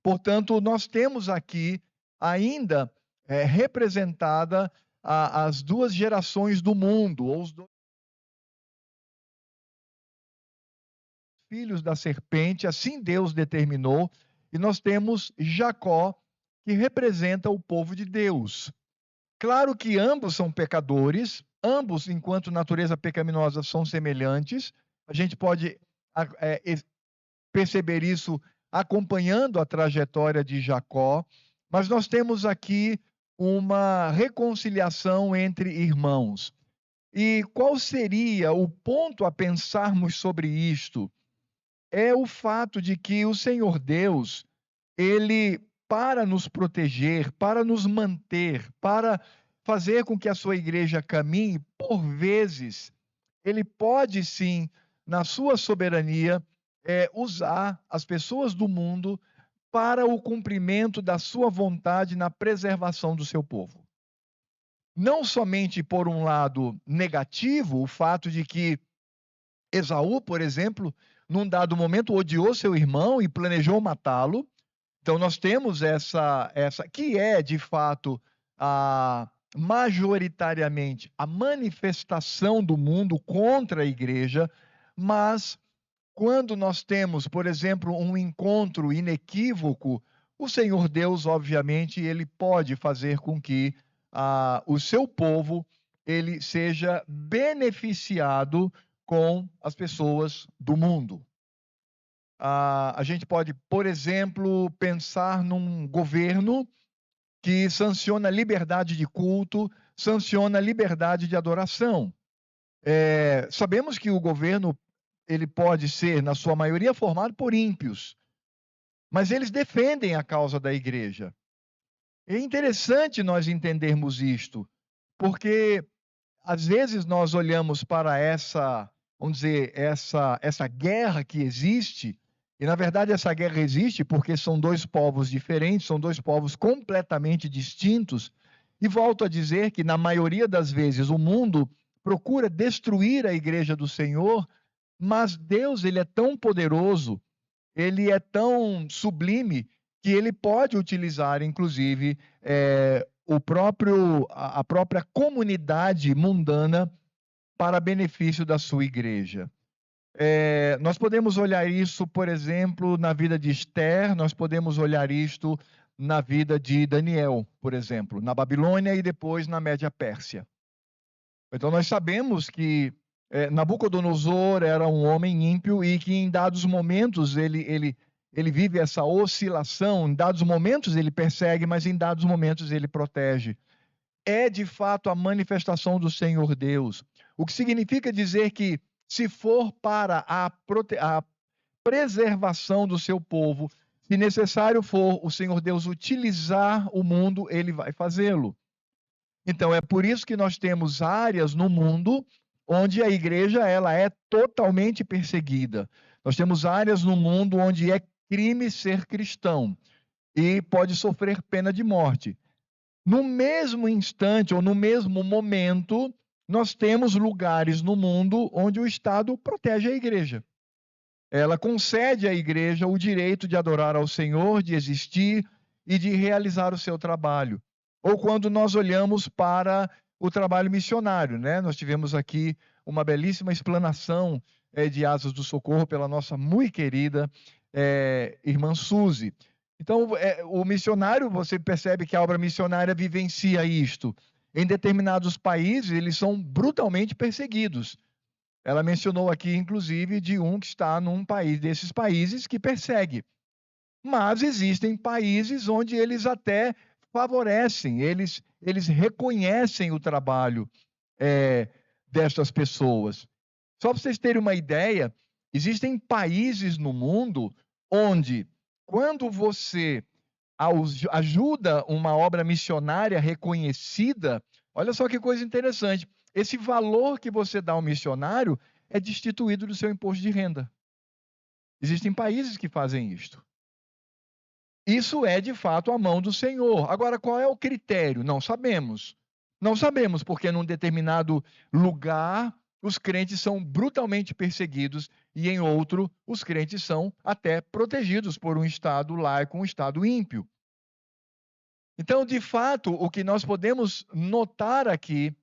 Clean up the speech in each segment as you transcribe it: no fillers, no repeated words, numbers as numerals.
Portanto, nós temos aqui ainda representada as duas gerações do mundo, ou os dois filhos da serpente, assim Deus determinou, e nós temos Jacó, que representa o povo de Deus. Claro que ambos são pecadores, ambos, enquanto natureza pecaminosa, são semelhantes. A gente pode perceber isso acompanhando a trajetória de Jacó, mas nós temos aqui uma reconciliação entre irmãos. E qual seria o ponto a pensarmos sobre isto? É o fato de que o Senhor Deus, ele, para nos proteger, para nos manter, para fazer com que a sua igreja caminhe, por vezes, ele pode sim, na sua soberania, usar as pessoas do mundo para o cumprimento da sua vontade na preservação do seu povo. Não somente por um lado negativo, o fato de que Esaú, por exemplo, num dado momento odiou seu irmão e planejou matá-lo. Então nós temos essa que é de fato majoritariamente a manifestação do mundo contra a igreja, mas quando nós temos, por exemplo, um encontro inequívoco, o Senhor Deus, obviamente, ele pode fazer com que o seu povo ele seja beneficiado com as pessoas do mundo. A gente pode, por exemplo, pensar num governo que sanciona a liberdade de culto, sanciona a liberdade de adoração. Sabemos que o governo ele pode ser, na sua maioria, formado por ímpios, mas eles defendem a causa da igreja. É interessante nós entendermos isto, porque às vezes nós olhamos para vamos dizer, essa guerra que existe, e na verdade essa guerra existe porque são dois povos diferentes, são dois povos completamente distintos, e volto a dizer que na maioria das vezes o mundo procura destruir a igreja do Senhor, mas Deus, ele é tão poderoso, ele é tão sublime, que ele pode utilizar, inclusive, a própria comunidade mundana para benefício da sua igreja. Nós podemos olhar isso, por exemplo, na vida de Esther, nós podemos olhar isto na vida de Daniel, por exemplo, na Babilônia e depois na Média Pérsia. Então nós sabemos que Nabucodonosor era um homem ímpio e que em dados momentos ele vive essa oscilação, em dados momentos ele persegue, mas em dados momentos ele protege. É de fato a manifestação do Senhor Deus. O que significa dizer que, se for para a preservação do seu povo, se necessário for o Senhor Deus utilizar o mundo, ele vai fazê-lo. Então é por isso que nós temos áreas no mundo onde a igreja ela é totalmente perseguida. Nós temos áreas no mundo onde é crime ser cristão e pode sofrer pena de morte. No mesmo instante ou no mesmo momento, nós temos lugares no mundo onde o Estado protege a igreja. Ela concede à igreja o direito de adorar ao Senhor, de existir e de realizar o seu trabalho. Ou quando nós olhamos para o trabalho missionário, né? Nós tivemos aqui uma belíssima explanação de Asas do Socorro pela nossa muito querida irmã Suzy. Então, o missionário, você percebe que a obra missionária vivencia isto. Em determinados países, eles são brutalmente perseguidos. Ela mencionou aqui, inclusive, de um que está num país desses países que persegue. Mas existem países onde eles até favorecem, eles reconhecem o trabalho destas pessoas. Só para vocês terem uma ideia, existem países no mundo onde, quando você ajuda uma obra missionária reconhecida, olha só que coisa interessante, esse valor que você dá ao missionário é destituído do seu imposto de renda. Existem países que fazem isto. Isso é, de fato, a mão do Senhor. Agora, qual é o critério? Não sabemos. Não sabemos, porque num determinado lugar os crentes são brutalmente perseguidos e em outro, os crentes são até protegidos por um Estado laico, um Estado ímpio. Então, de fato, o que nós podemos notar aqui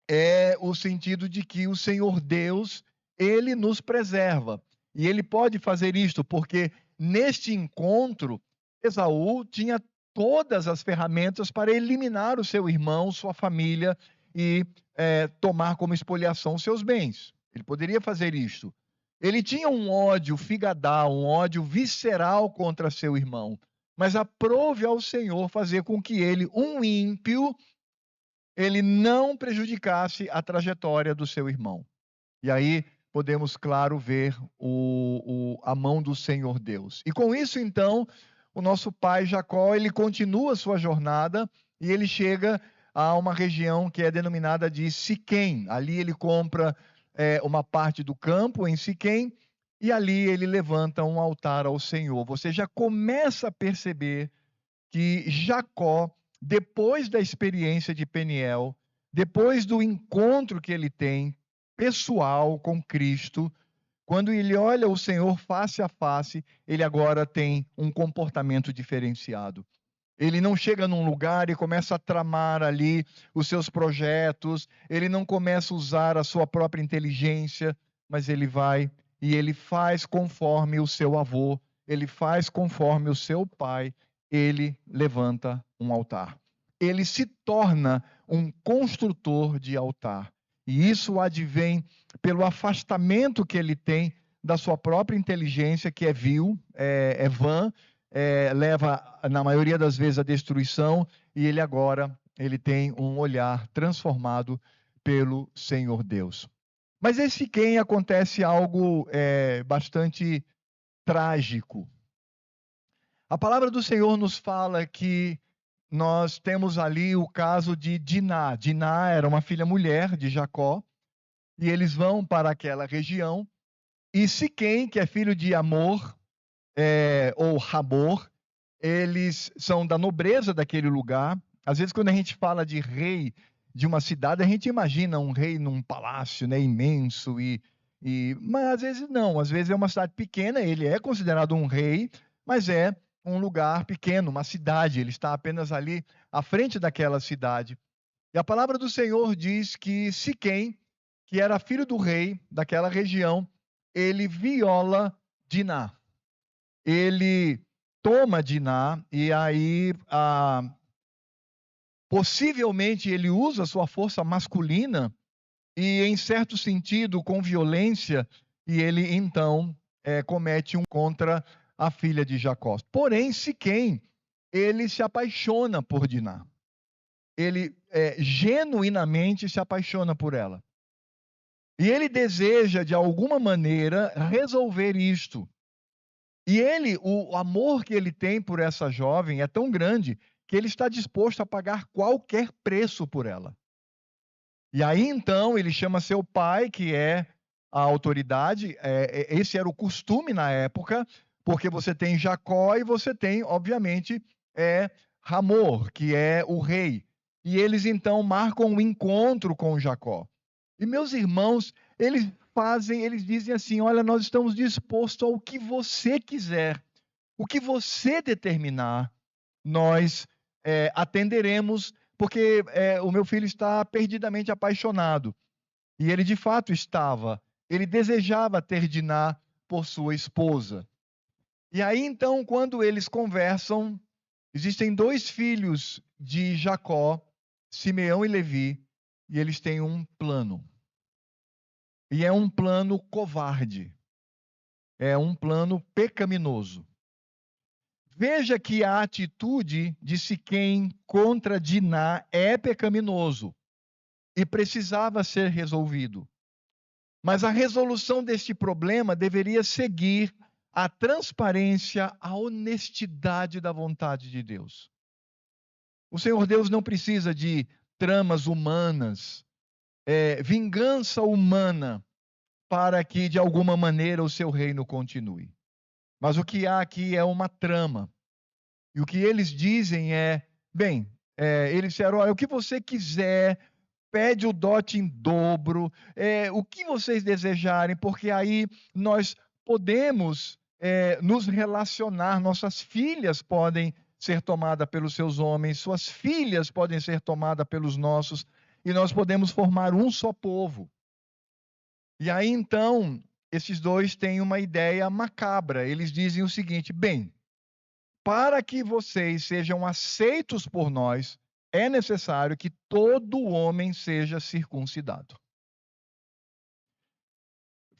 é o sentido de que o Senhor Deus, ele nos preserva. E ele pode fazer isto porque neste encontro, Esaú tinha todas as ferramentas para eliminar o seu irmão, sua família e tomar como expoliação seus bens. Ele poderia fazer isto. Ele tinha um ódio figadal, um ódio visceral contra seu irmão. Mas aprove ao Senhor fazer com que ele, um ímpio, ele não prejudicasse a trajetória do seu irmão. E aí podemos, claro, ver a mão do Senhor Deus. E com isso, então, o nosso pai Jacó, ele continua sua jornada e ele chega a uma região que é denominada de Siquém. Ali ele compra uma parte do campo em Siquém e ali ele levanta um altar ao Senhor. Você já começa a perceber que Jacó, depois da experiência de Peniel, depois do encontro que ele tem pessoal com Cristo, quando ele olha o Senhor face a face, ele agora tem um comportamento diferenciado. Ele não chega num lugar e começa a tramar ali os seus projetos, ele não começa a usar a sua própria inteligência, mas ele vai e ele faz conforme o seu avô, ele faz conforme o seu pai, ele levanta um altar. Ele se torna um construtor de altar. E isso advém pelo afastamento que ele tem da sua própria inteligência, que é vil, é vã, leva, na maioria das vezes, à destruição, e ele agora tem um olhar transformado pelo Senhor Deus. Mas em Siquém acontece algo bastante trágico. A palavra do Senhor nos fala que nós temos ali o caso de Diná. Diná era uma filha mulher de Jacó, e eles vão para aquela região, e Siquém, que é filho de Amor, ou Ramor, eles são da nobreza daquele lugar. Às vezes, quando a gente fala de rei de uma cidade, a gente imagina um rei num palácio, né, imenso, mas às vezes não, às vezes é uma cidade pequena, ele é considerado um rei, mas é um lugar pequeno, uma cidade, ele está apenas ali à frente daquela cidade. E a palavra do Senhor diz que Siquém, que era filho do rei daquela região, ele viola Diná. Ele toma Diná e aí possivelmente ele usa sua força masculina e, em certo sentido, com violência, e ele então comete um contra a filha de Jacó. Porém, Siquém, ele se apaixona por Diná. Ele genuinamente se apaixona por ela. E ele deseja, de alguma maneira, resolver isto. E o amor que ele tem por essa jovem é tão grande que ele está disposto a pagar qualquer preço por ela. E aí, então, ele chama seu pai, que é a autoridade. Esse era o costume na época, porque você tem Jacó e você tem, obviamente, Ramor, que é o rei. E eles, então, marcam um encontro com Jacó. E, meus irmãos, eles dizem assim: olha, nós estamos dispostos ao que você quiser, o que você determinar, nós atenderemos, porque o meu filho está perdidamente apaixonado. E ele de fato estava. Ele desejava ter Diná por sua esposa. E aí então, quando eles conversam, existem dois filhos de Jacó, Simeão e Levi, e eles têm um plano. E é um plano covarde. É um plano pecaminoso. Veja que a atitude de Siquém contra Diná é pecaminoso e precisava ser resolvido. Mas a resolução deste problema deveria seguir a transparência, a honestidade da vontade de Deus. O Senhor Deus não precisa de tramas humanas, vingança humana, para que de alguma maneira o seu reino continue. Mas o que há aqui é uma trama. E o que eles dizem eles disseram: olha, o que você quiser, pede o dote em dobro, o que vocês desejarem, porque aí nós podemos, nos relacionar, nossas filhas podem ser tomadas pelos seus homens, suas filhas podem ser tomadas pelos nossos, e nós podemos formar um só povo. E aí então, esses dois têm uma ideia macabra, eles dizem o seguinte: bem, para que vocês sejam aceitos por nós, é necessário que todo homem seja circuncidado.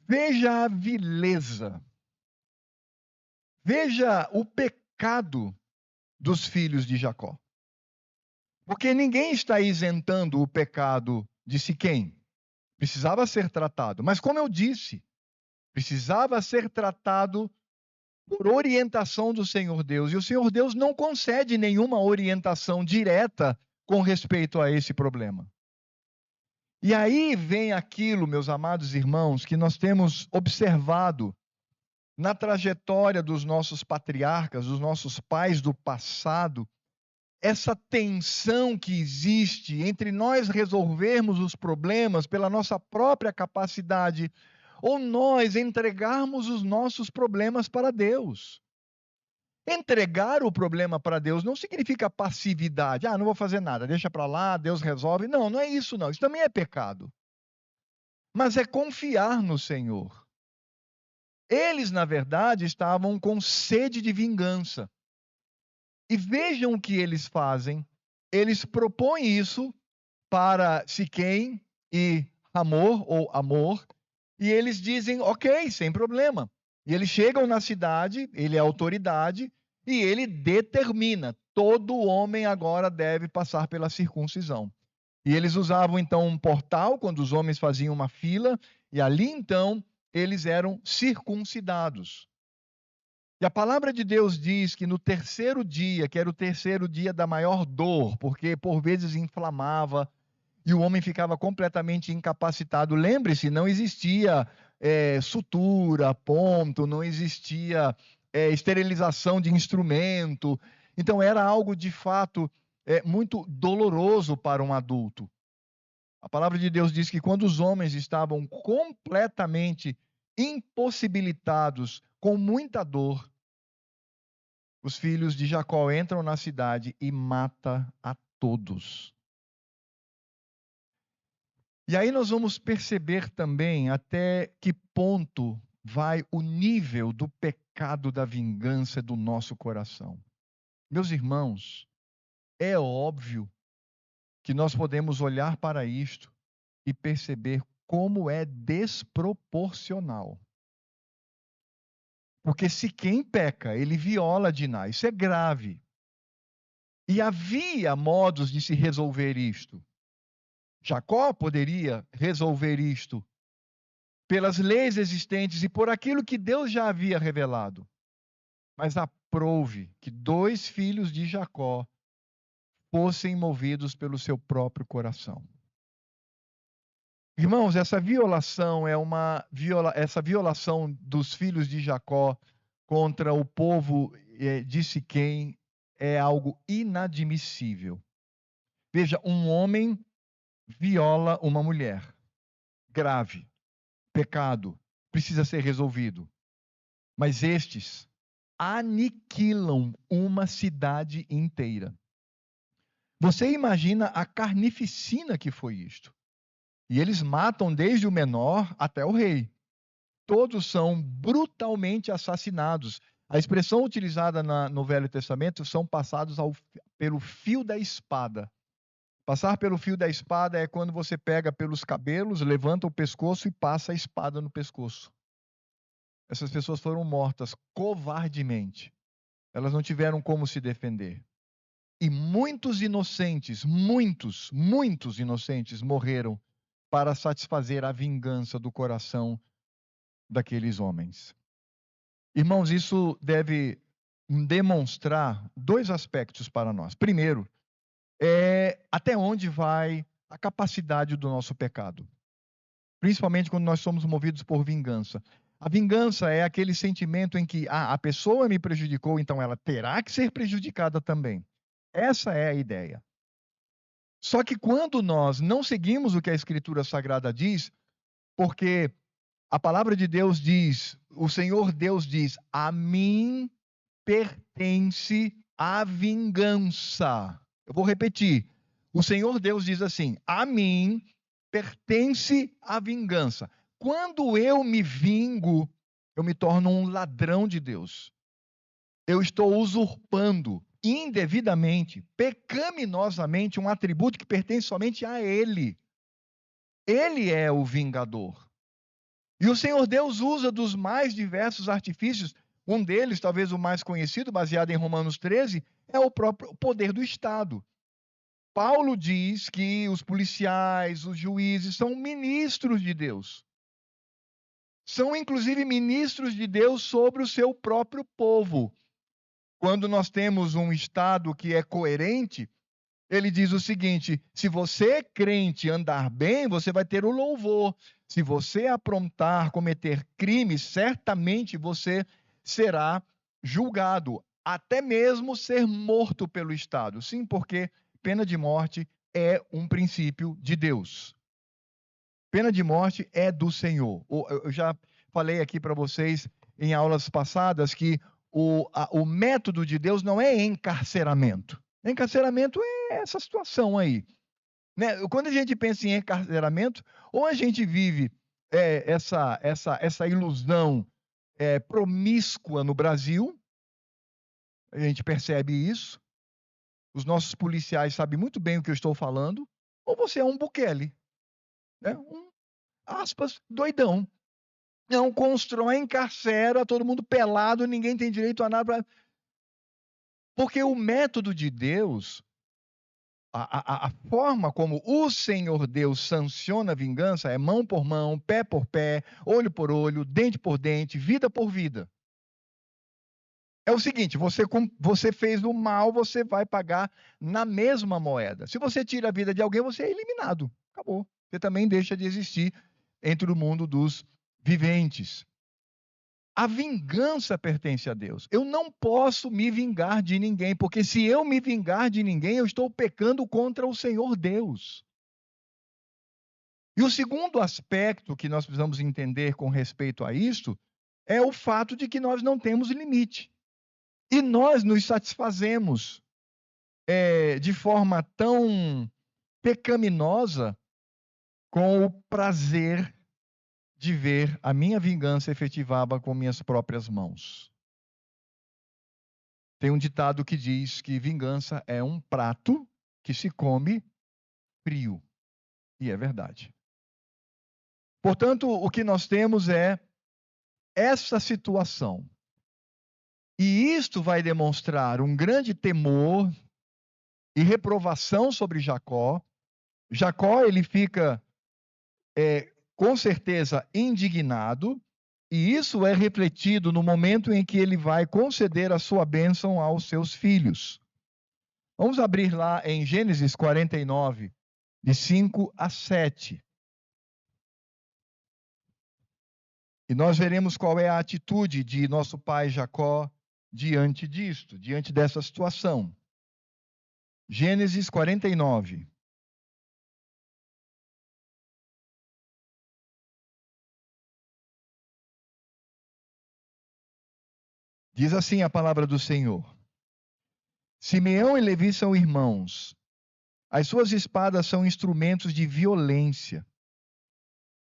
Veja a vileza, veja o pecado dos filhos de Jacó. Porque ninguém está isentando o pecado de Siquém. Precisava ser tratado. Mas como eu disse, precisava ser tratado por orientação do Senhor Deus. E o Senhor Deus não concede nenhuma orientação direta com respeito a esse problema. E aí vem aquilo, meus amados irmãos, que nós temos observado na trajetória dos nossos patriarcas, dos nossos pais do passado, essa tensão que existe entre nós resolvermos os problemas pela nossa própria capacidade ou nós entregarmos os nossos problemas para Deus. Entregar o problema para Deus não significa passividade. Não vou fazer nada, deixa para lá, Deus resolve. Não, não é isso não. Isso também é pecado. Mas é confiar no Senhor. Eles, na verdade, estavam com sede de vingança. E vejam o que eles fazem. Eles propõem isso para Siquém e Amor, e eles dizem, ok, sem problema. E eles chegam na cidade, ele é autoridade, e ele determina, todo homem agora deve passar pela circuncisão. E eles usavam então um portal, quando os homens faziam uma fila, e ali então eles eram circuncidados. E a palavra de Deus diz que no terceiro dia, que era o terceiro dia da maior dor, porque por vezes inflamava e o homem ficava completamente incapacitado. Lembre-se, não existia sutura, ponto, não existia esterilização de instrumento. Então era algo de fato muito doloroso para um adulto. A palavra de Deus diz que quando os homens estavam completamente impossibilitados, com muita dor, os filhos de Jacó entram na cidade e matam a todos. E aí nós vamos perceber também até que ponto vai o nível do pecado da vingança do nosso coração. Meus irmãos, é óbvio que nós podemos olhar para isto e perceber como é desproporcional. Porque se quem peca, ele viola Diná, isso é grave. E havia modos de se resolver isto. Jacó poderia resolver isto pelas leis existentes e por aquilo que Deus já havia revelado. Mas aprove que dois filhos de Jacó fossem movidos pelo seu próprio coração. Irmãos, essa violação essa violação dos filhos de Jacó contra o povo de Siquém é algo inadmissível. Veja, um homem viola uma mulher. Grave. Pecado. Precisa ser resolvido. Mas estes aniquilam uma cidade inteira. Você imagina a carnificina que foi isto? E eles matam desde o menor até o rei. Todos são brutalmente assassinados. A expressão utilizada no Velho Testamento são passados pelo fio da espada. Passar pelo fio da espada é quando você pega pelos cabelos, levanta o pescoço e passa a espada no pescoço. Essas pessoas foram mortas covardemente. Elas não tiveram como se defender. E muitos inocentes, muitos inocentes morreram para satisfazer a vingança do coração daqueles homens. Irmãos, isso deve demonstrar dois aspectos para nós. Primeiro, até onde vai a capacidade do nosso pecado. Principalmente quando nós somos movidos por vingança. A vingança é aquele sentimento em que a pessoa me prejudicou, então ela terá que ser prejudicada também. Essa é a ideia. Só que quando nós não seguimos o que a Escritura Sagrada diz, porque a palavra de Deus diz, o Senhor Deus diz, a mim pertence a vingança. Eu vou repetir. O Senhor Deus diz assim, a mim pertence a vingança. Quando eu me vingo, eu me torno um ladrão de Deus. Eu estou usurpando indevidamente, pecaminosamente, um atributo que pertence somente a Ele. Ele é o vingador. E o Senhor Deus usa dos mais diversos artifícios. Um deles, talvez o mais conhecido, baseado em Romanos 13, é o próprio poder do Estado. Paulo diz que os policiais, os juízes, são ministros de Deus. São, inclusive, ministros de Deus sobre o seu próprio povo. Quando nós temos um Estado que é coerente, ele diz o seguinte: se você, crente, andar bem, você vai ter o louvor. Se você aprontar, cometer crimes, certamente você será julgado, até mesmo ser morto pelo Estado. Sim, porque pena de morte é um princípio de Deus. Pena de morte é do Senhor. Eu já falei aqui para vocês em aulas passadas que o método de Deus não é encarceramento. Encarceramento é essa situação aí. Né? Quando a gente pensa em encarceramento, ou a gente vive essa ilusão promíscua no Brasil, a gente percebe isso, os nossos policiais sabem muito bem o que eu estou falando, ou você é um Bukele, né? Aspas, doidão. Não constrói, encarcera, todo mundo pelado, ninguém tem direito a nada. Porque o método de Deus, a forma como o Senhor Deus sanciona a vingança é mão por mão, pé por pé, olho por olho, dente por dente, vida por vida. É o seguinte, você fez o mal, você vai pagar na mesma moeda. Se você tira a vida de alguém, você é eliminado. Acabou. Você também deixa de existir entre o mundo dos viventes. A vingança pertence a Deus. Eu não posso me vingar de ninguém, porque se eu me vingar de ninguém, eu estou pecando contra o Senhor Deus. E o segundo aspecto que nós precisamos entender com respeito a isso é o fato de que nós não temos limite. E nós nos satisfazemos de forma tão pecaminosa com o prazer de ver a minha vingança efetivada com minhas próprias mãos. Tem um ditado que diz que vingança é um prato que se come frio. E é verdade. Portanto, o que nós temos é essa situação. E isto vai demonstrar um grande temor e reprovação sobre Jacó. Jacó, ele fica, com certeza, indignado. E isso é refletido no momento em que ele vai conceder a sua bênção aos seus filhos. Vamos abrir lá em Gênesis 49, de 5 a 7. E nós veremos qual é a atitude de nosso pai Jacó diante disto, diante dessa situação. Gênesis 49. Diz assim a palavra do Senhor: Simeão e Levi são irmãos. As suas espadas são instrumentos de violência.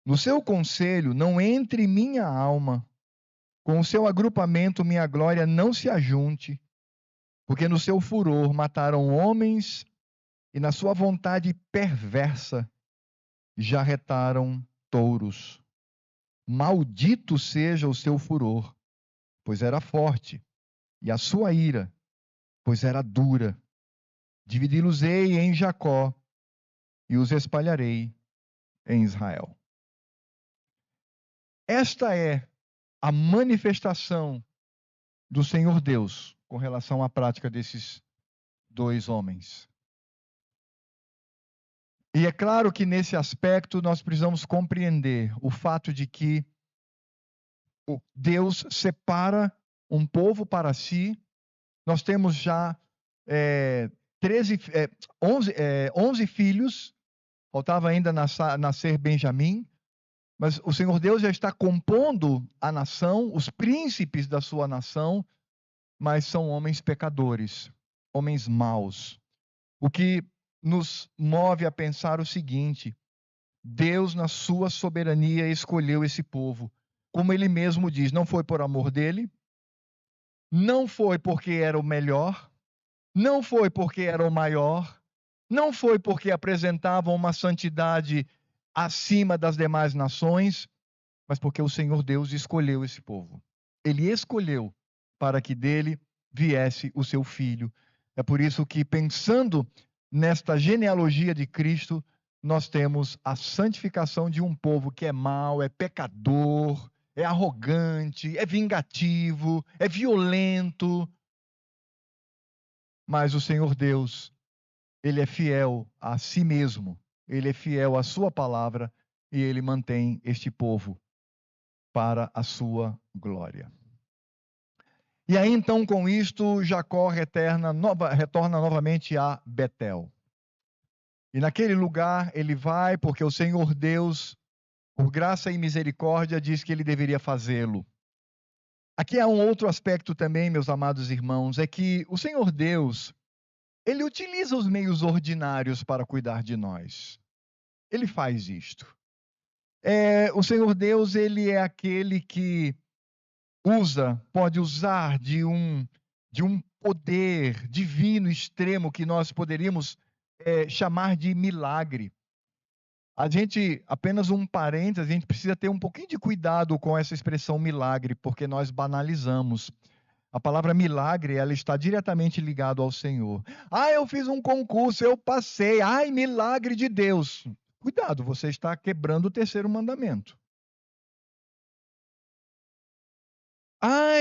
No seu conselho não entre minha alma. Com o seu agrupamento minha glória não se ajunte. Porque no seu furor mataram homens e na sua vontade perversa jarretaram touros. Maldito seja o seu furor, pois era forte, e a sua ira, pois era dura. Dividi-los-ei em Jacó e os espalharei em Israel. Esta é a manifestação do Senhor Deus com relação à prática desses dois homens. E é claro que nesse aspecto nós precisamos compreender o fato de que Deus separa um povo para si. Nós temos já 11 filhos, faltava ainda nascer Benjamim, mas o Senhor Deus já está compondo a nação, os príncipes da sua nação, mas são homens pecadores, homens maus. O que nos move a pensar o seguinte: Deus, na sua soberania, escolheu esse povo. Como ele mesmo diz, não foi por amor dele, não foi porque era o melhor, não foi porque era o maior, não foi porque apresentavam uma santidade acima das demais nações, mas porque o Senhor Deus escolheu esse povo. Ele escolheu para que dele viesse o seu filho. É por isso que, pensando nesta genealogia de Cristo, nós temos a santificação de um povo que é mau, é pecador, é arrogante, é vingativo, é violento. Mas o Senhor Deus, ele é fiel a si mesmo, ele é fiel à sua palavra e ele mantém este povo para a sua glória. E aí então, com isto, Jacó retorna novamente a Betel. E naquele lugar ele vai, porque o Senhor Deus, por graça e misericórdia, diz que ele deveria fazê-lo. Aqui há um outro aspecto também, meus amados irmãos, é que o Senhor Deus, ele utiliza os meios ordinários para cuidar de nós. Ele faz isto. O Senhor Deus, ele é aquele que pode usar de um poder divino extremo que nós poderíamos chamar de milagre. Apenas um parênteses, a gente precisa ter um pouquinho de cuidado com essa expressão milagre, porque nós banalizamos. A palavra milagre, ela está diretamente ligada ao Senhor. Eu fiz um concurso, eu passei. Milagre de Deus. Cuidado, você está quebrando o terceiro mandamento.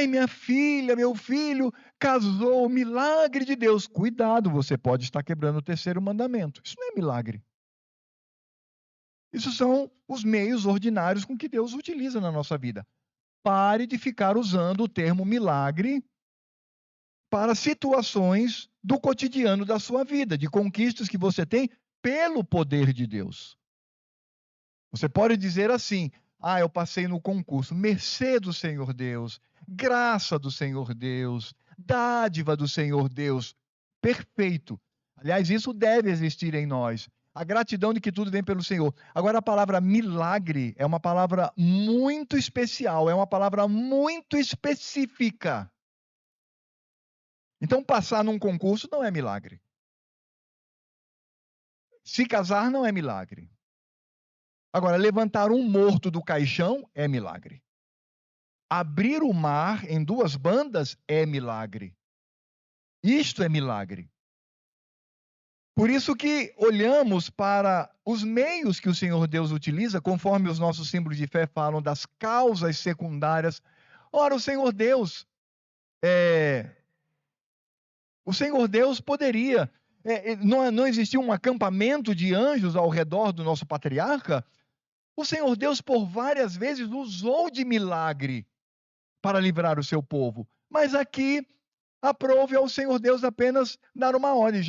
Minha filha, meu filho casou, milagre de Deus. Cuidado, você pode estar quebrando o terceiro mandamento. Isso não é milagre. Isso são os meios ordinários com que Deus utiliza na nossa vida. Pare de ficar usando o termo milagre para situações do cotidiano da sua vida, de conquistas que você tem pelo poder de Deus. Você pode dizer assim: eu passei no concurso, mercê do Senhor Deus, graça do Senhor Deus, dádiva do Senhor Deus. Perfeito. Aliás, isso deve existir em nós. A gratidão de que tudo vem pelo Senhor. Agora, a palavra milagre é uma palavra muito especial, é uma palavra muito específica. Então, passar num concurso não é milagre. Se casar não é milagre. Agora, levantar um morto do caixão é milagre. Abrir o mar em duas bandas é milagre. Isto é milagre. Por isso que olhamos para os meios que o Senhor Deus utiliza, conforme os nossos símbolos de fé falam das causas secundárias. Ora, o Senhor Deus poderia. Não existia um acampamento de anjos ao redor do nosso patriarca? O Senhor Deus, por várias vezes, usou de milagre para livrar o seu povo. Mas aqui, aprove ao Senhor Deus apenas dar uma ordem.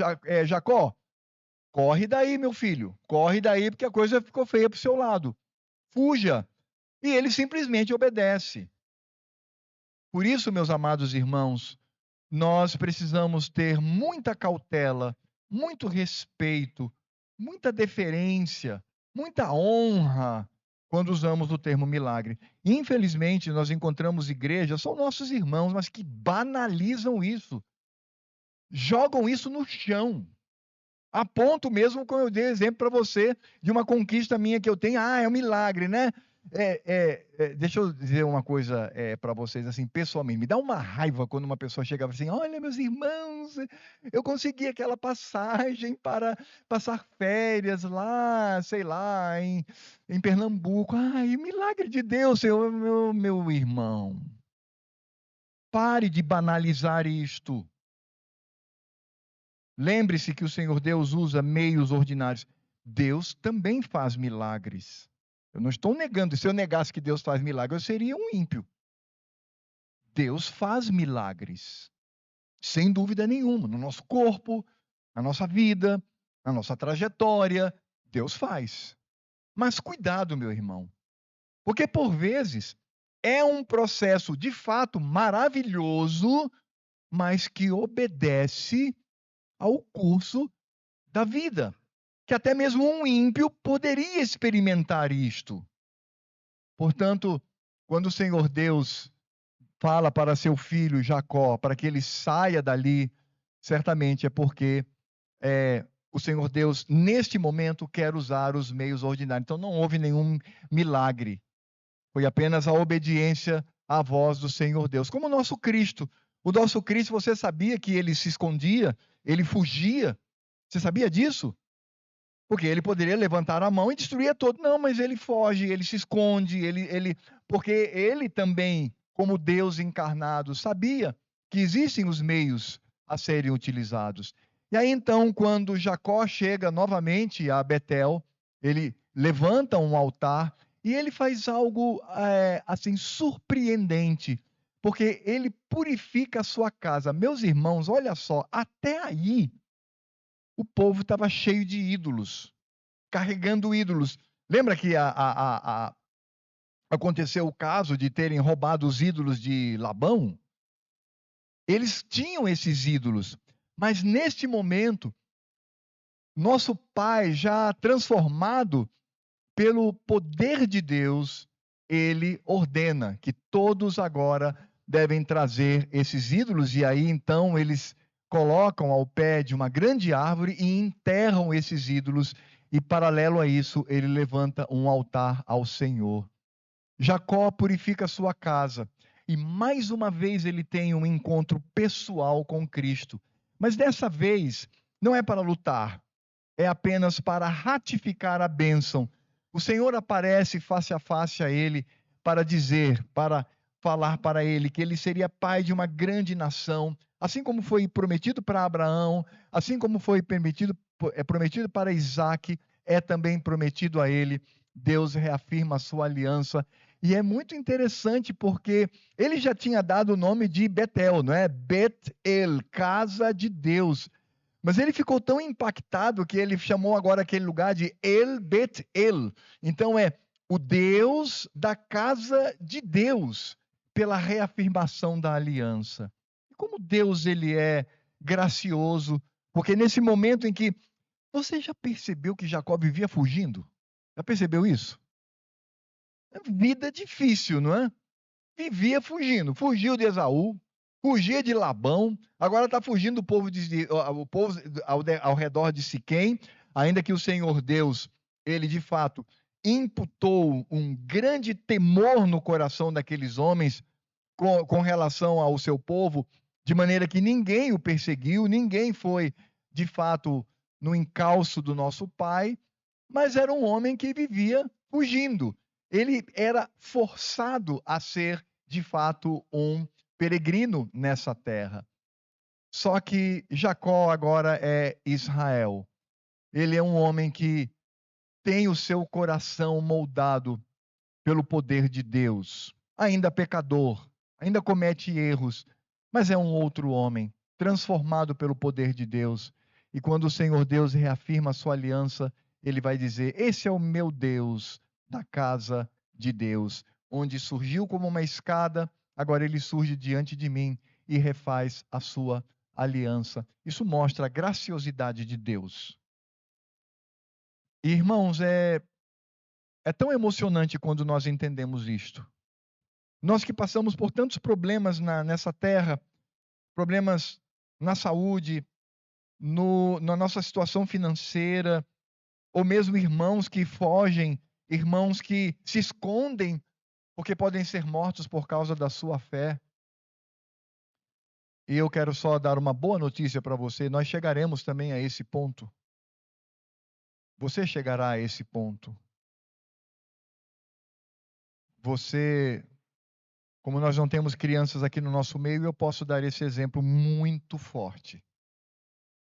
Jacó, corre daí, meu filho. Corre daí, porque a coisa ficou feia para o seu lado. Fuja. E ele simplesmente obedece. Por isso, meus amados irmãos, nós precisamos ter muita cautela, muito respeito, muita deferência, muita honra quando usamos o termo milagre. Infelizmente, nós encontramos igrejas, são nossos irmãos, mas que banalizam isso. Jogam isso no chão. A ponto mesmo, como eu dei exemplo para você, de uma conquista minha que eu tenho. É um milagre, né? Deixa eu dizer uma coisa para vocês, assim, pessoalmente. Me dá uma raiva quando uma pessoa chega assim: olha, meus irmãos, eu consegui aquela passagem para passar férias lá, sei lá, em Pernambuco. Milagre de Deus, Senhor, meu irmão. Pare de banalizar isto. Lembre-se que o Senhor Deus usa meios ordinários. Deus também faz milagres. Eu não estou negando. Se eu negasse que Deus faz milagres, eu seria um ímpio. Deus faz milagres. Sem dúvida nenhuma. No nosso corpo, na nossa vida, na nossa trajetória, Deus faz. Mas cuidado, meu irmão, porque por vezes é um processo de fato maravilhoso, mas que obedece ao curso da vida, que até mesmo um ímpio poderia experimentar isto. Portanto, quando o Senhor Deus fala para seu filho Jacó, para que ele saia dali, certamente é porque o Senhor Deus, neste momento, quer usar os meios ordinários. Então, não houve nenhum milagre. Foi apenas a obediência à voz do Senhor Deus. Como o nosso Cristo. O nosso Cristo, você sabia que ele se escondia? Ele fugia? Você sabia disso? Porque ele poderia levantar a mão e destruir todo. Não, mas ele foge, ele se esconde, porque ele também, como Deus encarnado, sabia que existem os meios a serem utilizados. E aí então, quando Jacó chega novamente a Betel, ele levanta um altar e ele faz algo assim surpreendente, porque ele purifica a sua casa. Meus irmãos, olha só, até aí o povo estava cheio de ídolos, carregando ídolos. Lembra que aconteceu o caso de terem roubado os ídolos de Labão? Eles tinham esses ídolos, mas neste momento, nosso pai, já transformado pelo poder de Deus, ele ordena que todos agora devem trazer esses ídolos, e aí então eles colocam ao pé de uma grande árvore e enterram esses ídolos, e paralelo a isso, ele levanta um altar ao Senhor. Jacó purifica sua casa, e mais uma vez ele tem um encontro pessoal com Cristo. Mas dessa vez, não é para lutar, é apenas para ratificar a bênção. O Senhor aparece face a face a ele para dizer, para falar para ele que ele seria pai de uma grande nação, assim como foi prometido para Abraão, assim como foi prometido para Isaque, é também prometido a ele. Deus reafirma a sua aliança. E é muito interessante porque ele já tinha dado o nome de Betel, não é? Bet-El, casa de Deus. Mas ele ficou tão impactado que ele chamou agora aquele lugar de El Bet-El. Então é o Deus da casa de Deus, pela reafirmação da aliança. E como Deus ele é gracioso, porque nesse momento em que você já percebeu que Jacó vivia fugindo? Já percebeu isso? É vida difícil, não é? Vivia fugindo. Fugiu de Esaú, fugia de Labão, agora está fugindo do povo, o povo ao redor de Siquém, ainda que o Senhor Deus, ele de fato imputou um grande temor no coração daqueles homens com relação ao seu povo, de maneira que ninguém o perseguiu, ninguém foi de fato no encalço do nosso pai, mas era um homem que vivia fugindo. Ele era forçado a ser, de fato, um peregrino nessa terra. Só que Jacó agora é Israel. Ele é um homem que tem o seu coração moldado pelo poder de Deus. Ainda pecador, ainda comete erros, mas é um outro homem, transformado pelo poder de Deus. E quando o Senhor Deus reafirma a sua aliança, ele vai dizer: Esse é o meu Deus da casa de Deus, onde surgiu como uma escada, agora ele surge diante de mim e refaz a sua aliança. Isso mostra a graciosidade de Deus. Irmãos, é tão emocionante quando nós entendemos isto. Nós que passamos por tantos problemas nessa terra, problemas na saúde, na nossa situação financeira, ou mesmo irmãos que fogem, irmãos que se escondem porque podem ser mortos por causa da sua fé. E eu quero só dar uma boa notícia para você: nós chegaremos também a esse ponto. Você chegará a esse ponto. Você, como nós não temos crianças aqui no nosso meio, eu posso dar esse exemplo muito forte.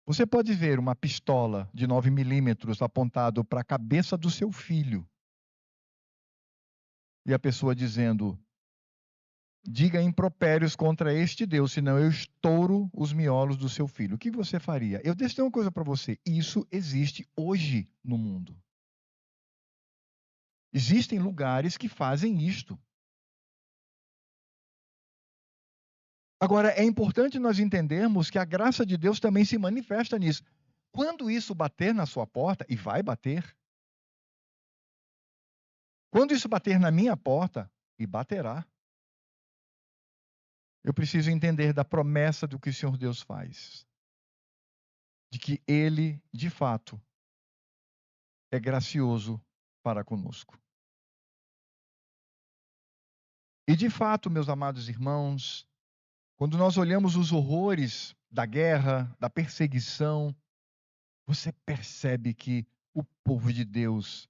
Você pode ver uma pistola de 9 milímetros apontado para a cabeça do seu filho. E a pessoa dizendo: diga impropérios contra este Deus, senão eu estouro os miolos do seu filho. O que você faria? Eu deixo uma coisa para você. Isso existe hoje no mundo. Existem lugares que fazem isto. Agora, é importante nós entendermos que a graça de Deus também se manifesta nisso. Quando isso bater na sua porta, e vai bater, quando isso bater na minha porta, e baterá, eu preciso entender da promessa do que o Senhor Deus faz. De que Ele, de fato, é gracioso para conosco. E de fato, meus amados irmãos, quando nós olhamos os horrores da guerra, da perseguição, você percebe que o povo de Deus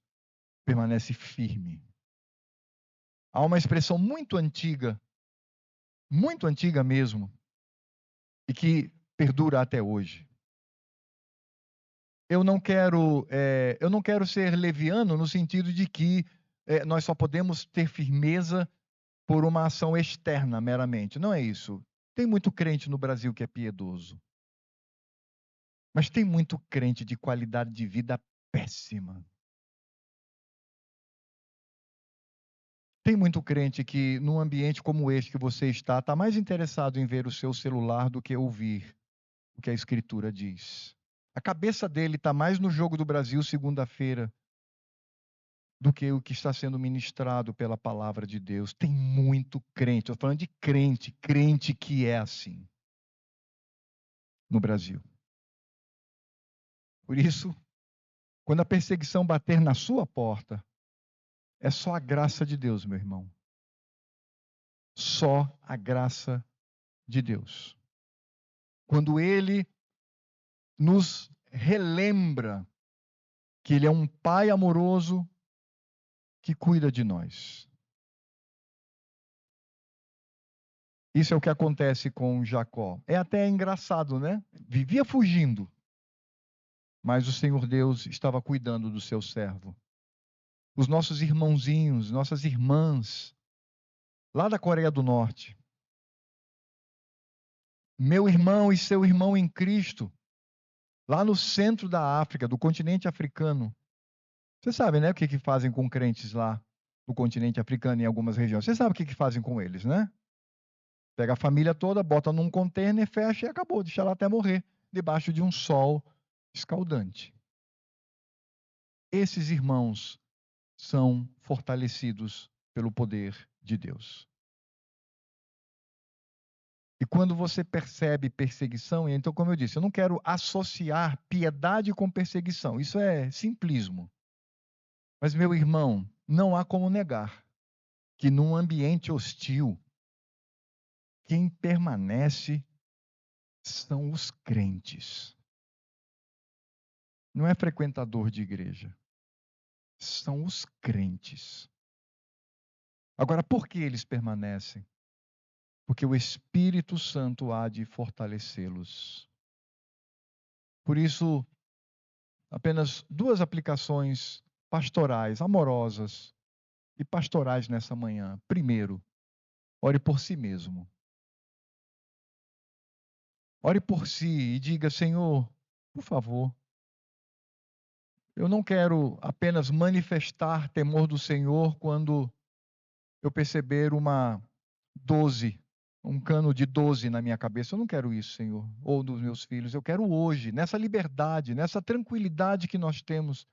permanece firme. Há uma expressão muito antiga mesmo, e que perdura até hoje. Eu não quero ser leviano no sentido de que nós só podemos ter firmeza por uma ação externa meramente. Não é isso. Tem muito crente no Brasil que é piedoso. Mas tem muito crente de qualidade de vida péssima. Tem muito crente que, num ambiente como este que você está mais interessado em ver o seu celular do que ouvir o que a Escritura diz. A cabeça dele está mais no jogo do Brasil segunda-feira do que o que está sendo ministrado pela palavra de Deus. Tem muito crente, estou falando de crente que é assim no Brasil. Por isso, quando a perseguição bater na sua porta, é só a graça de Deus, meu irmão. Só a graça de Deus. Quando Ele nos relembra que Ele é um Pai amoroso que cuida de nós. Isso é o que acontece com Jacó. É até engraçado, né? Vivia fugindo, mas o Senhor Deus estava cuidando do seu servo. Os nossos irmãozinhos, nossas irmãs, lá da Coreia do Norte. Meu irmão e seu irmão em Cristo, lá no centro da África, do continente africano. Você sabe, né, o que fazem com crentes lá no continente africano, em algumas regiões. Você sabe o que fazem com eles, né? Pega a família toda, bota num container, fecha e acabou, deixa lá até morrer, debaixo de um sol escaldante. Esses irmãos são fortalecidos pelo poder de Deus. E quando você percebe perseguição, então, como eu disse, eu não quero associar piedade com perseguição. Isso é simplismo. Mas, meu irmão, não há como negar que num ambiente hostil, quem permanece são os crentes. Não é frequentador de igreja. São os crentes. Agora, por que eles permanecem? Porque o Espírito Santo há de fortalecê-los. Por isso, apenas duas aplicações pastorais, amorosas e pastorais nessa manhã. Primeiro, ore por si mesmo. Ore por si e diga: Senhor, por favor, eu não quero apenas manifestar temor do Senhor quando eu perceber uma 12, um cano de 12 na minha cabeça. Eu não quero isso, Senhor, ou dos meus filhos. Eu quero hoje, nessa liberdade, nessa tranquilidade que nós temos.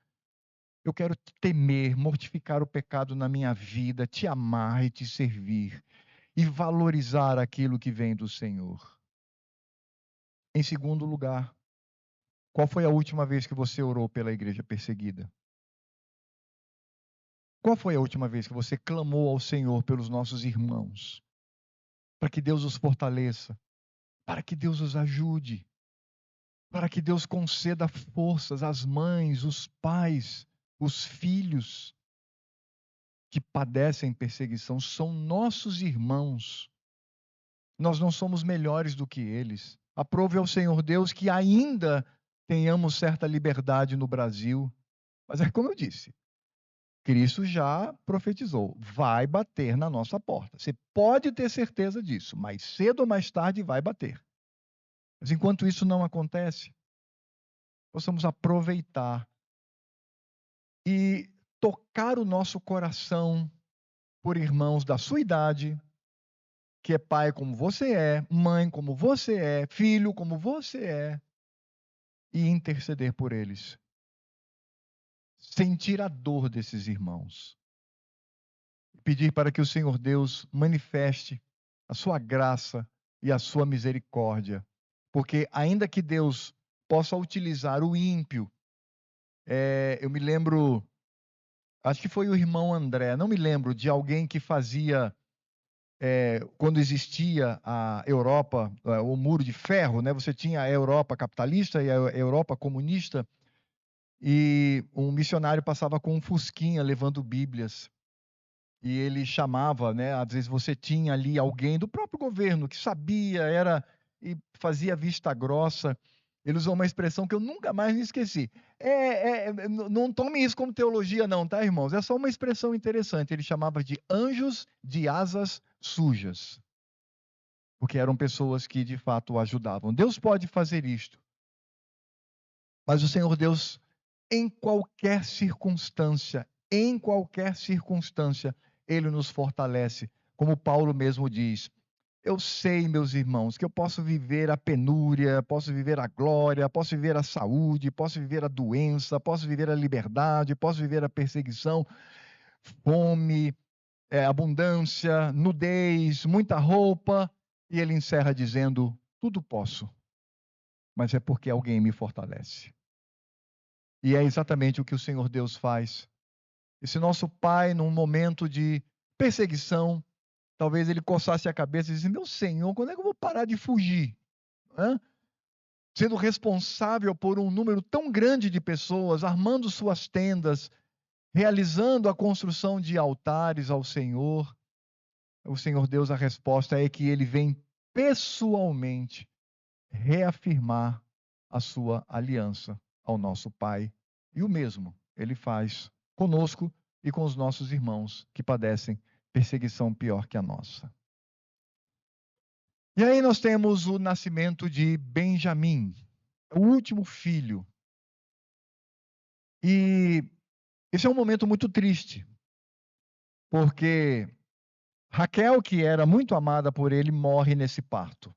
Eu quero te temer, mortificar o pecado na minha vida, te amar e te servir, e valorizar aquilo que vem do Senhor. Em segundo lugar, qual foi a última vez que você orou pela igreja perseguida? Qual foi a última vez que você clamou ao Senhor pelos nossos irmãos? Para que Deus os fortaleça, para que Deus os ajude, para que Deus conceda forças às mães, os pais, os filhos que padecem perseguição. São nossos irmãos. Nós não somos melhores do que eles. Aprove ao Senhor Deus que ainda tenhamos certa liberdade no Brasil. Mas é como eu disse, Cristo já profetizou, vai bater na nossa porta. Você pode ter certeza disso, mais cedo ou mais tarde vai bater. Mas enquanto isso não acontece, possamos aproveitar e tocar o nosso coração por irmãos da sua idade, que é pai como você é, mãe como você é, filho como você é, e interceder por eles. Sentir a dor desses irmãos. Pedir para que o Senhor Deus manifeste a sua graça e a sua misericórdia. Porque ainda que Deus possa utilizar o ímpio, eu me lembro, acho que foi o irmão André, não me lembro de alguém que fazia, quando existia a Europa, o muro de ferro, né? Você tinha a Europa capitalista e a Europa comunista, e um missionário passava com um fusquinha levando Bíblias. E ele chamava, né? Às vezes você tinha ali alguém do próprio governo que sabia, e fazia vista grossa. Ele usou uma expressão que eu nunca mais me esqueci. Não tome isso como teologia, não, tá, irmãos? É só uma expressão interessante. Ele chamava de anjos de asas sujas, porque eram pessoas que de fato o ajudavam. Deus pode fazer isto, mas o Senhor Deus, em qualquer circunstância, Ele nos fortalece. Como Paulo mesmo diz, eu sei, meus irmãos, que eu posso viver a penúria, posso viver a glória, posso viver a saúde, posso viver a doença, posso viver a liberdade, posso viver a perseguição, fome, abundância, nudez, muita roupa. E ele encerra dizendo, tudo posso, mas é porque alguém me fortalece. E é exatamente o que o Senhor Deus faz. Esse nosso pai, num momento de perseguição, talvez ele coçasse a cabeça e disse, meu Senhor, quando é que eu vou parar de fugir? Hã? Sendo responsável por um número tão grande de pessoas, armando suas tendas, realizando a construção de altares ao Senhor. O Senhor Deus, a resposta é que ele vem pessoalmente reafirmar a sua aliança ao nosso Pai. E o mesmo ele faz conosco e com os nossos irmãos que padecem perseguição pior que a nossa. E aí nós temos o nascimento de Benjamim, o último filho. E esse é um momento muito triste, porque Raquel, que era muito amada por ele, morre nesse parto.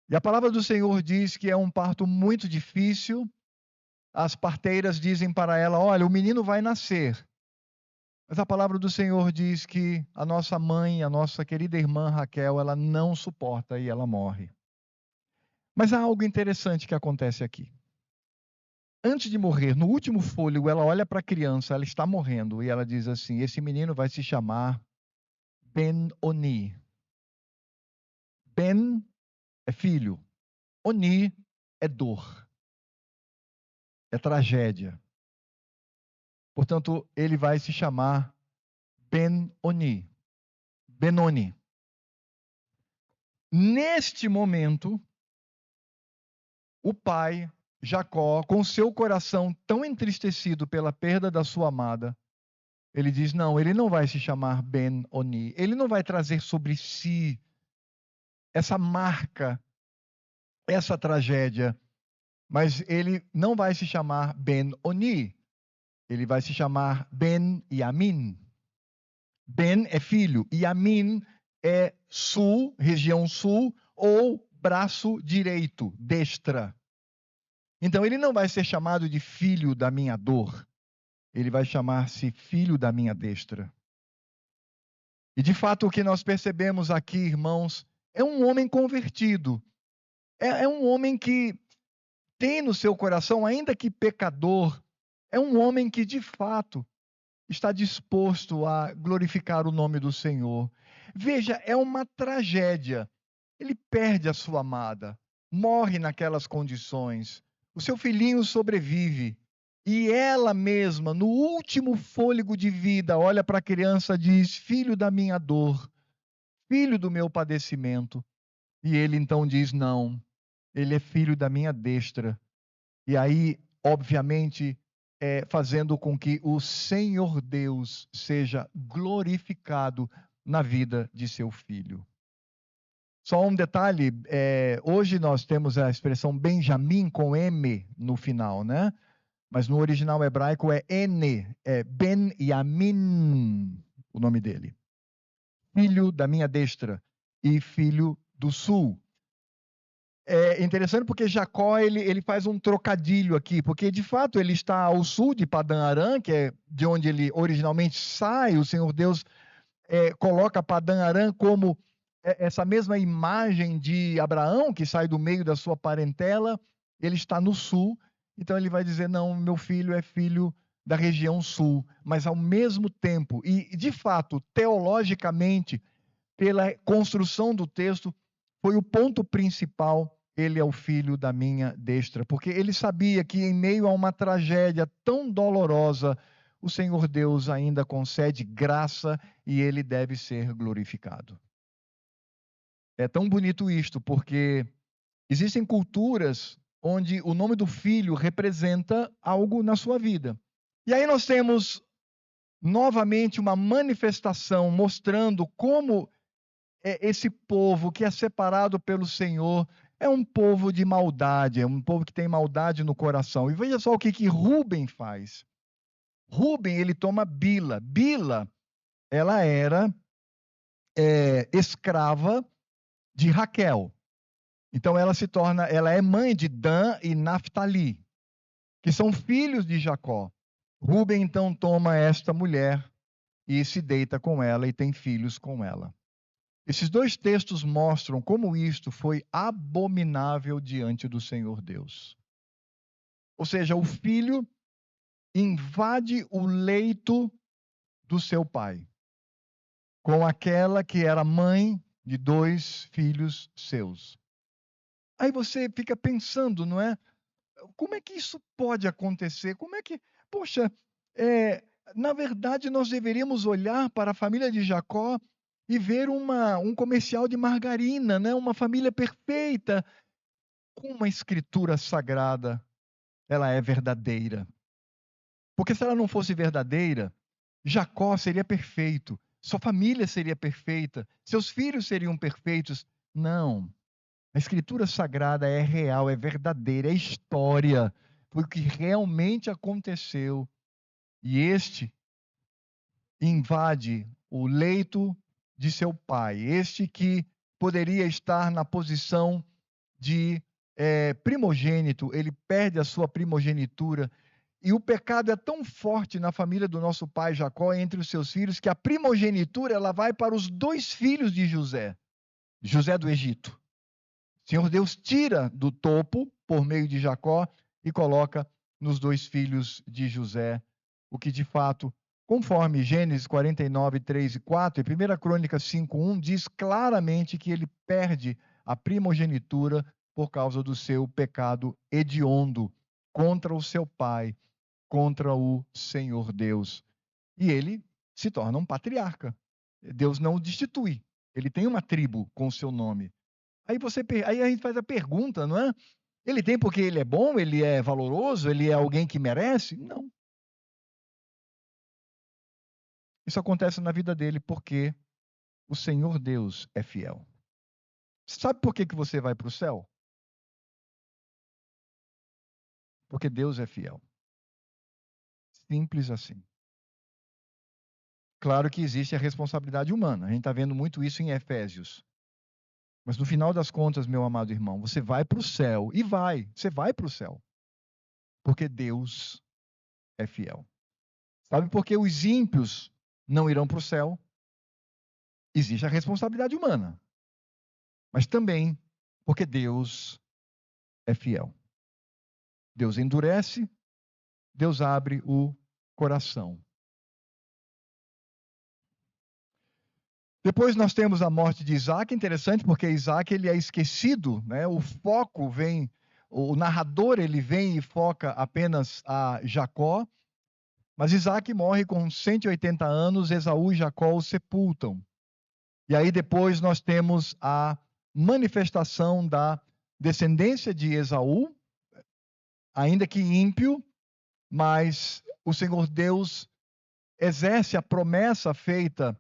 E a palavra do Senhor diz que é um parto muito difícil. As parteiras dizem para ela, olha, o menino vai nascer. Mas a palavra do Senhor diz que a nossa mãe, a nossa querida irmã Raquel, ela não suporta e ela morre. Mas há algo interessante que acontece aqui. Antes de morrer, no último fôlego, ela olha para a criança, ela está morrendo, e ela diz assim, esse menino vai se chamar Ben-Oni. Ben é filho, Oni é dor, é tragédia. Portanto, ele vai se chamar Ben-Oni, Benoni. Neste momento, o pai, Jacó, com seu coração tão entristecido pela perda da sua amada, ele diz, não, ele não vai se chamar Ben-Oni, ele não vai trazer sobre si essa marca, essa tragédia, mas ele não vai se chamar Ben-Oni, ele vai se chamar Ben-Yamin. Ben é filho, Yamin é sul, região sul, ou braço direito, destra. Então ele não vai ser chamado de filho da minha dor, ele vai chamar-se filho da minha destra. E de fato o que nós percebemos aqui, irmãos, é um homem convertido. É um homem que tem no seu coração, ainda que pecador, é um homem que de fato está disposto a glorificar o nome do Senhor. Veja, é uma tragédia. Ele perde a sua amada, morre naquelas condições. O seu filhinho sobrevive. E ela mesma, no último fôlego de vida, olha para a criança e diz: filho da minha dor, filho do meu padecimento. E ele então diz: não, ele é filho da minha destra. E aí, obviamente, fazendo com que o Senhor Deus seja glorificado na vida de seu filho. Só um detalhe, hoje nós temos a expressão Benjamim com M no final, né? Mas no original hebraico é N, é Ben Yamin, o nome dele. Filho da minha destra e filho do sul. É interessante porque Jacó ele faz um trocadilho aqui, porque de fato ele está ao sul de Padã Arã, que é de onde ele originalmente sai. O Senhor Deus coloca Padã Arã como essa mesma imagem de Abraão, que sai do meio da sua parentela. Ele está no sul, então ele vai dizer: não, meu filho é filho da região sul, mas ao mesmo tempo, e de fato, teologicamente, pela construção do texto, foi o ponto principal. Ele é o filho da minha destra, porque ele sabia que em meio a uma tragédia tão dolorosa, o Senhor Deus ainda concede graça e ele deve ser glorificado. É tão bonito isto, porque existem culturas onde o nome do filho representa algo na sua vida. E aí nós temos novamente uma manifestação mostrando como esse povo que é separado pelo Senhor é um povo de maldade, é um povo que tem maldade no coração. E veja só o que Rúben faz. Rúben, ele toma Bila. Bila, ela era escrava de Raquel. Então ela é mãe de Dan e Naftali, que são filhos de Jacó. Rúben então toma esta mulher e se deita com ela e tem filhos com ela. Esses dois textos mostram como isto foi abominável diante do Senhor Deus. Ou seja, o filho invade o leito do seu pai, com aquela que era mãe de dois filhos seus. Aí você fica pensando, não é? Como é que isso pode acontecer? Como é que, poxa, na verdade nós deveríamos olhar para a família de Jacó e ver um comercial de margarina, né? Uma família perfeita. Como a escritura sagrada, ela é verdadeira. Porque se ela não fosse verdadeira, Jacó seria perfeito, sua família seria perfeita, seus filhos seriam perfeitos. Não. A escritura sagrada é real, é verdadeira, é história. Foi o que realmente aconteceu. E este invade o leito de seu pai. Este que poderia estar na posição de primogênito, ele perde a sua primogenitura. E o pecado é tão forte na família do nosso pai Jacó, entre os seus filhos, que a primogenitura ela vai para os dois filhos de José, José do Egito. O Senhor Deus tira do topo, por meio de Jacó, e coloca nos dois filhos de José, o que de fato, conforme Gênesis 49, 3 e 4, e 1 Crônicas 5, 1, diz claramente que ele perde a primogenitura por causa do seu pecado hediondo contra o seu pai, contra o Senhor Deus. E ele se torna um patriarca. Deus não o destitui. Ele tem uma tribo com o seu nome. Aí a gente faz a pergunta, não é? Ele tem porque ele é bom, ele é valoroso, ele é alguém que merece? Não. Isso acontece na vida dele porque o Senhor Deus é fiel. Sabe por que você vai para o céu? Porque Deus é fiel. Simples assim. Claro que existe a responsabilidade humana. A gente está vendo muito isso em Efésios. Mas no final das contas, meu amado irmão, você vai para o céu e você vai para o céu. Porque Deus é fiel. Sabe por que os ímpios não irão para o céu? Existe a responsabilidade humana. Mas também porque Deus é fiel. Deus endurece, Deus abre o coração. Depois nós temos a morte de Isaac, interessante porque Isaac ele é esquecido, né? O foco vem, o narrador ele vem e foca apenas a Jacó, mas Isaac morre com 180 anos, Esaú e Jacó o sepultam. E aí depois nós temos a manifestação da descendência de Esaú, ainda que ímpio, mas o Senhor Deus exerce a promessa feita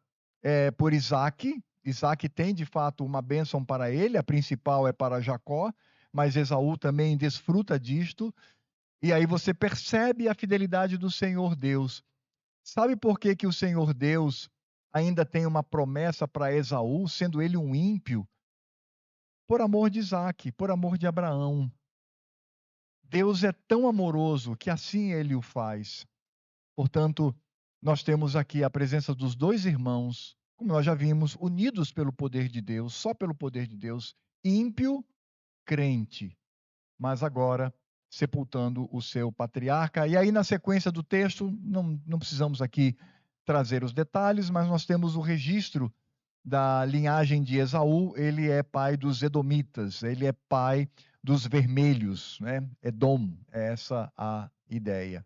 por Isaque. Isaque tem, de fato, uma bênção para ele, a principal é para Jacó, mas Esaú também desfruta disto. E aí você percebe a fidelidade do Senhor Deus. Sabe por que que o Senhor Deus ainda tem uma promessa para Esaú, sendo ele um ímpio? Por amor de Isaque, por amor de Abraão. Deus é tão amoroso que assim ele o faz. Portanto, nós temos aqui a presença dos dois irmãos, como nós já vimos, unidos pelo poder de Deus, só pelo poder de Deus, ímpio, crente, mas agora sepultando o seu patriarca. E aí, na sequência do texto, não precisamos aqui trazer os detalhes, mas nós temos o registro da linhagem de Esaú. Ele é pai dos Edomitas, ele é pai dos vermelhos, né? Edom, é essa a ideia.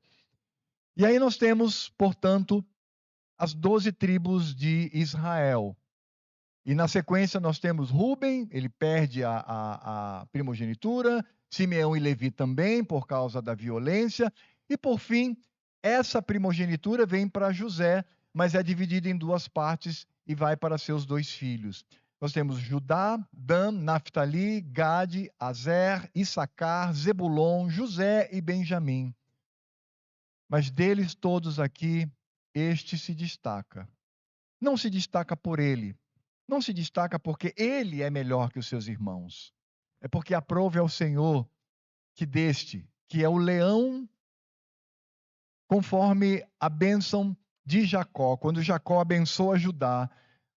E aí nós temos, portanto, as 12 tribos de Israel. E na sequência nós temos Ruben, ele perde a primogenitura, Simeão e Levi também, por causa da violência. E por fim, essa primogenitura vem para José, mas é dividida em duas partes e vai para seus dois filhos. Nós temos Judá, Dan, Naftali, Gade, Azer, Issacar, Zebulon, José e Benjamim. Mas deles todos aqui, este se destaca. Não se destaca por ele, não se destaca porque ele é melhor que os seus irmãos. É porque aprove ao Senhor que deste, que é o leão, conforme a bênção de Jacó. Quando Jacó abençoa Judá,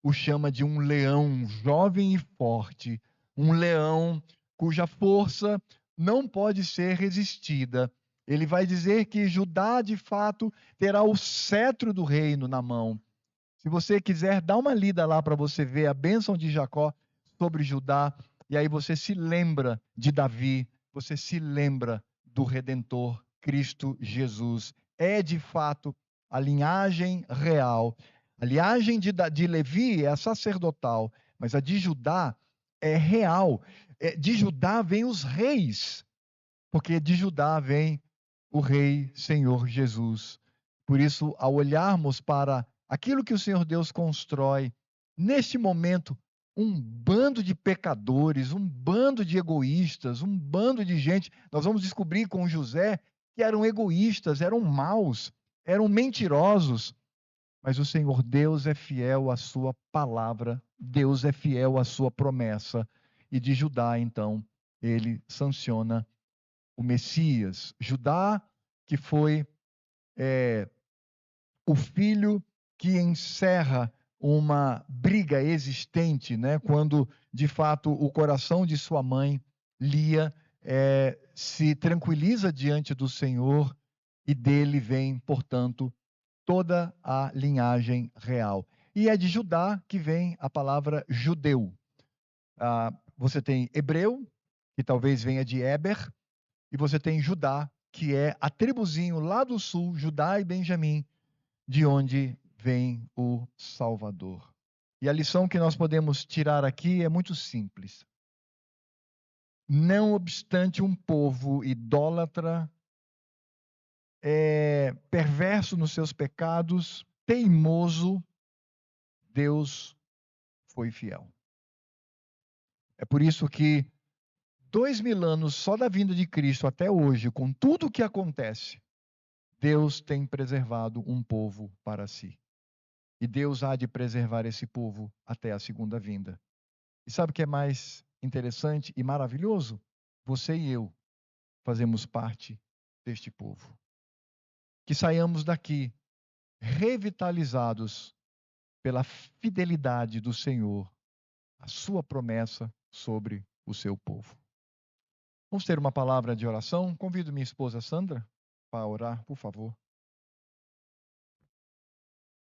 o chama de um leão jovem e forte, um leão cuja força não pode ser resistida. Ele vai dizer que Judá, de fato, terá o cetro do reino na mão. Se você quiser, dá uma lida lá para você ver a bênção de Jacó sobre Judá, e aí você se lembra de Davi, você se lembra do Redentor, Cristo Jesus. É, de fato, a linhagem real. A linhagem de Levi é a sacerdotal, mas a de Judá é real. De Judá vêm os reis, porque de Judá vem o Rei Senhor Jesus. Por isso, ao olharmos para aquilo que o Senhor Deus constrói, neste momento, um bando de pecadores, um bando de egoístas, um bando de gente, nós vamos descobrir com José que eram egoístas, eram maus, eram mentirosos, mas o Senhor Deus é fiel à sua palavra, Deus é fiel à sua promessa, e de Judá, então, ele sanciona o Messias. Judá, que foi o filho que encerra uma briga existente, né? Quando, de fato, o coração de sua mãe, Lia, se tranquiliza diante do Senhor e dele vem, portanto, toda a linhagem real. E é de Judá que vem a palavra judeu. Você tem hebreu, que talvez venha de Éber, e você tem Judá, que é a tribuzinho lá do sul, Judá e Benjamim, de onde vem o Salvador. E a lição que nós podemos tirar aqui é muito simples. Não obstante um povo idólatra, perverso nos seus pecados, teimoso, Deus foi fiel. É por isso que 2000 anos só da vinda de Cristo até hoje, com tudo o que acontece, Deus tem preservado um povo para si. E Deus há de preservar esse povo até a segunda vinda. E sabe o que é mais interessante e maravilhoso? Você e eu fazemos parte deste povo. Que saiamos daqui revitalizados pela fidelidade do Senhor, a sua promessa sobre o seu povo. Vamos ter uma palavra de oração? Convido minha esposa Sandra para orar, por favor.